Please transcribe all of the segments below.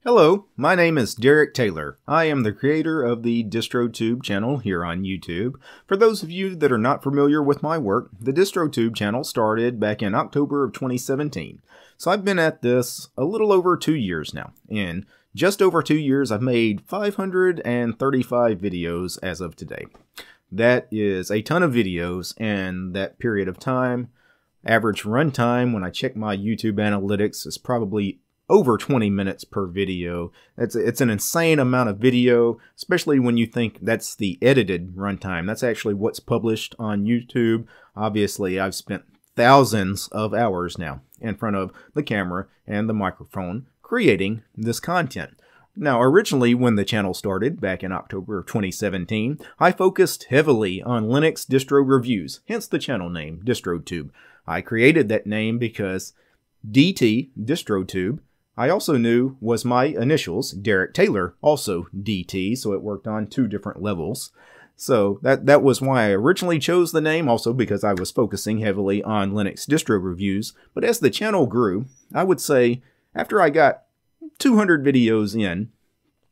Hello, my name is Derek Taylor. I am the creator of the DistroTube channel here on YouTube. For those of you that are not familiar with my work, the DistroTube channel started back in October of 2017. So I've been at this a little over 2 years now. In just over 2 years, I've made 535 videos as of today. That is a ton of videos in that period of time. Average runtime when I check my YouTube analytics is probably over 20 minutes per video. It's an insane amount of video, especially when you think that's the edited runtime. That's actually what's published on YouTube. Obviously, I've spent thousands of hours now in front of the camera and the microphone creating this content. Now, originally, when the channel started back in October of 2017, I focused heavily on Linux distro reviews, hence the channel name, DistroTube. I created that name because DT, DistroTube, I also knew was my initials, Derek Taylor, also DT, so it worked on 2 different levels. So that was why I originally chose the name, also because I was focusing heavily on Linux distro reviews. But as the channel grew, I would say after I got 200 videos in,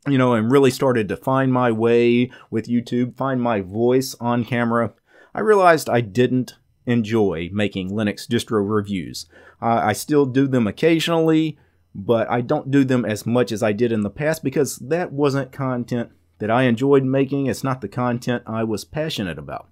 and really started to find my way with YouTube, find my voice on camera, I realized I didn't enjoy making Linux distro reviews. I still do them occasionally, but I don't do them as much as I did in the past because that wasn't content that I enjoyed making. It's not the content I was passionate about.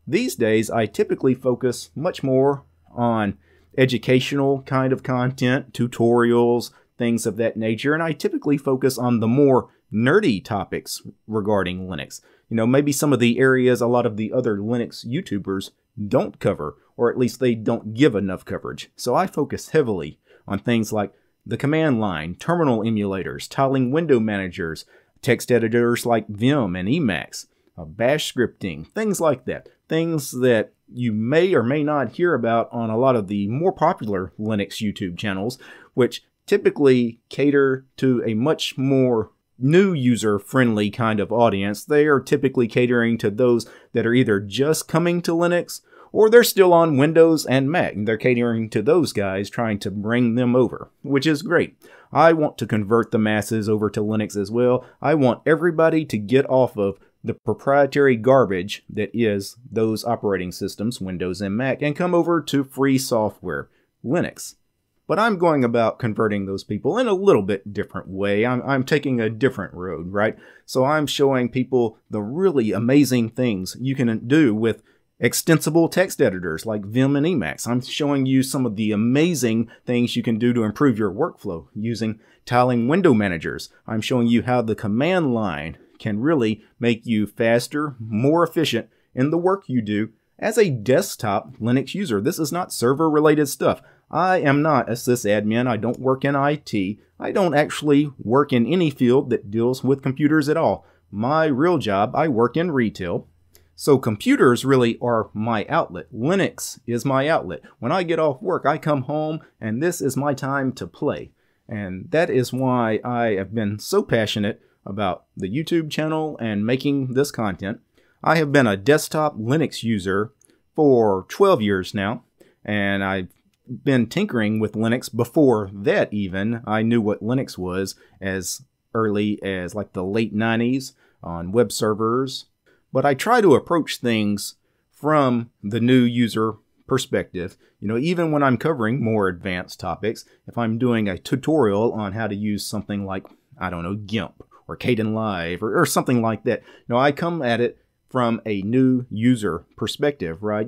These days, I typically focus much more on educational kind of content, tutorials, things of that nature, and I typically focus on the more nerdy topics regarding Linux. Maybe some of the areas a lot of the other Linux YouTubers don't cover, or at least they don't give enough coverage. So I focus heavily on things like the command line, terminal emulators, tiling window managers, text editors like Vim and Emacs, bash scripting, things like that. Things that you may or may not hear about on a lot of the more popular Linux YouTube channels, which typically cater to a much more new user-friendly kind of audience. They are typically catering to those that are either just coming to Linux or they're still on Windows and Mac, and they're catering to those guys, trying to bring them over, which is great. I want to convert the masses over to Linux as well. I want everybody to get off of the proprietary garbage that is those operating systems, Windows and Mac, and come over to free software, Linux. But I'm going about converting those people in a little bit different way. I'm taking a different road, right? So I'm showing people the really amazing things you can do with extensible text editors like Vim and Emacs. I'm showing you some of the amazing things you can do to improve your workflow using tiling window managers. I'm showing you how the command line can really make you faster, more efficient in the work you do as a desktop Linux user. This is not server-related stuff. I am not a sysadmin. I don't work in IT. I don't actually work in any field that deals with computers at all. My real job, I work in retail. So computers really are my outlet. Linux is my outlet. When I get off work, I come home and this is my time to play. And that is why I have been so passionate about the YouTube channel and making this content. I have been a desktop Linux user for 12 years now, and I've been tinkering with Linux before that even. I knew what Linux was as early as like the late 90s on web servers. But I try to approach things from the new user perspective. Even when I'm covering more advanced topics, if I'm doing a tutorial on how to use something like, I don't know, GIMP or Kdenlive or something like that, I come at it from a new user perspective, right?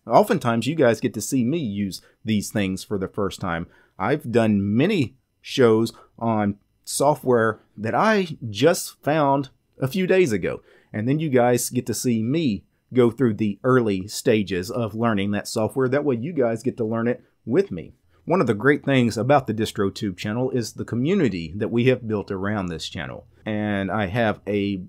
Oftentimes you guys get to see me use these things for the first time. I've done many shows on software that I just found a few days ago. And then you guys get to see me go through the early stages of learning that software. That way you guys get to learn it with me. One of the great things about the DistroTube channel is the community that we have built around this channel. And I have a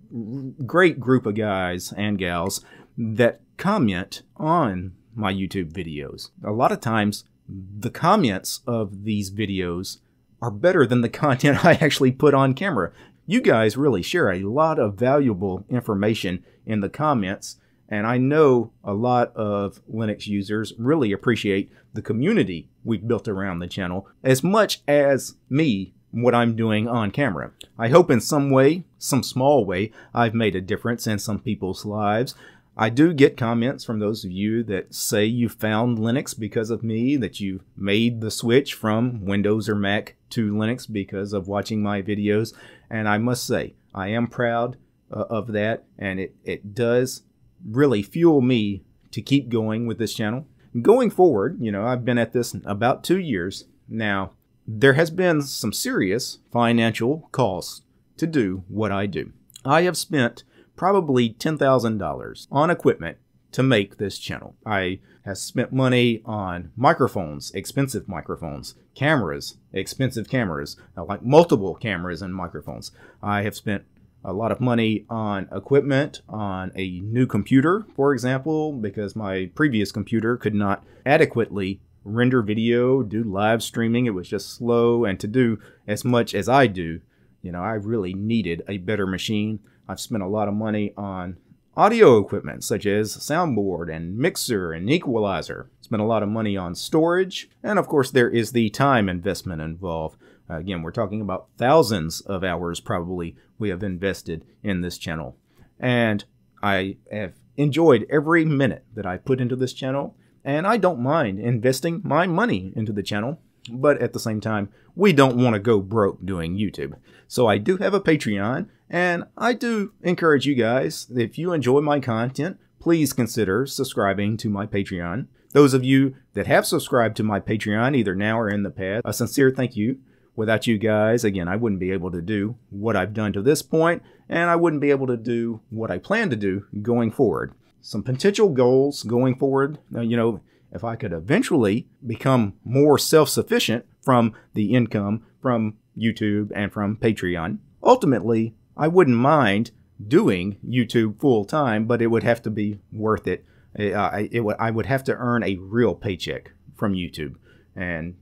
great group of guys and gals that comment on my YouTube videos. A lot of times the comments of these videos are better than the content I actually put on camera. You guys really share a lot of valuable information in the comments, and I know a lot of Linux users really appreciate the community we've built around the channel as much as me what I'm doing on camera. I hope in some way, some small way, I've made a difference in some people's lives. I do get comments from those of you that say you found Linux because of me, that you made the switch from Windows or Mac to Linux because of watching my videos. And I must say, I am proud of that, and it does really fuel me to keep going with this channel. Going forward, you know, I've been at this about 2 years now. There has been some serious financial costs to do what I do. I have spent probably $10,000 on equipment to make this channel. I have spent money on microphones, expensive microphones, cameras, expensive cameras, like multiple cameras and microphones. I have spent a lot of money on equipment, on a new computer, for example, because my previous computer could not adequately render video, do live streaming. It was just slow, and to do as much as I do, you know, I really needed a better machine. I've spent a lot of money on audio equipment such as soundboard and mixer and equalizer. Spent a lot of money on storage, and of course there is the time investment involved. Again, we're talking about thousands of hours probably we have invested in this channel. And I have enjoyed every minute that I put into this channel, and I don't mind investing my money into the channel. But at the same time, we don't want to go broke doing YouTube. So I do have a Patreon, and I do encourage you guys, if you enjoy my content, please consider subscribing to my Patreon. Those of you that have subscribed to my Patreon, either now or in the past, a sincere thank you. Without you guys, again, I wouldn't be able to do what I've done to this point, and I wouldn't be able to do what I plan to do going forward. Some potential goals going forward, you know, if I could eventually become more self-sufficient from the income from YouTube and from Patreon, ultimately, I wouldn't mind doing YouTube full-time, but it would have to be worth it. I would have to earn a real paycheck from YouTube, and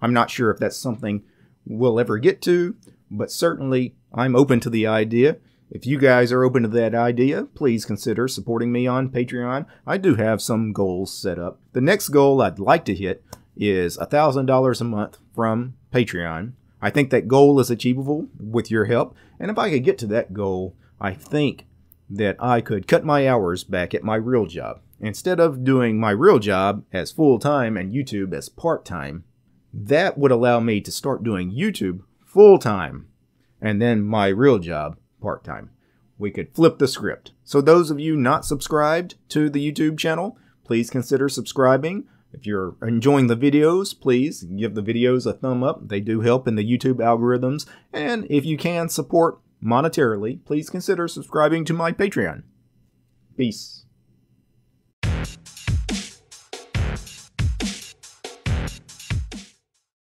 I'm not sure if that's something we'll ever get to, but certainly I'm open to the idea. If you guys are open to that idea, please consider supporting me on Patreon. I do have some goals set up. The next goal I'd like to hit is $1,000 a month from Patreon. I think that goal is achievable with your help, and if I could get to that goal, I think that I could cut my hours back at my real job. Instead of doing my real job as full-time and YouTube as part-time, that would allow me to start doing YouTube full-time and then my real job part-time. We could flip the script. So those of you not subscribed to the YouTube channel, please consider subscribing. If you're enjoying the videos, please give the videos a thumb up. They do help in the YouTube algorithms. And if you can support monetarily, please consider subscribing to my Patreon. Peace.